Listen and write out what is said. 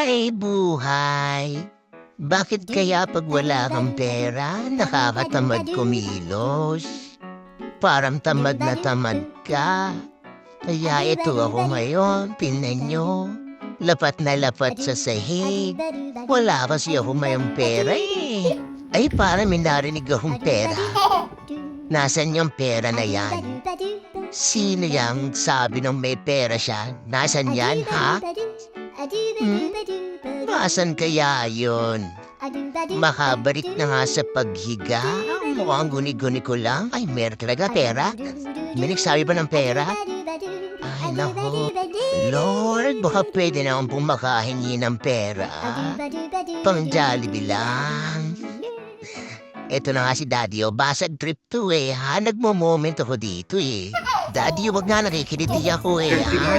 Ay, buhay. Bakit kaya pag wala kang pera, nakakatamad kumilos? Parang tamad na tamad ka. Kaya ito ako ngayon, tingnan nyo. Lapat na lapat sa sahig. Wala kasi ako mayang pera eh. Ay, parang may narinig akong pera. Nasaan yung pera na yan? Sino yang sabi nung may pera siya? Nasaan yan, ha? Nasaan kaya yun? Makabalik na nga sa paghiga. Mukhang guni-guni ko lang. Ay, meron talaga pera. May nagsabi ba ng pera? Ay, naku. Lord, baka pwede na akong makahingi ng pera. Pang Jollibee lang. Eto na nga si Daddy, o basag trip to eh, ha? Nagmo-moment ako dito eh. Daddy, wag nga nakikiliti ako eh, ha?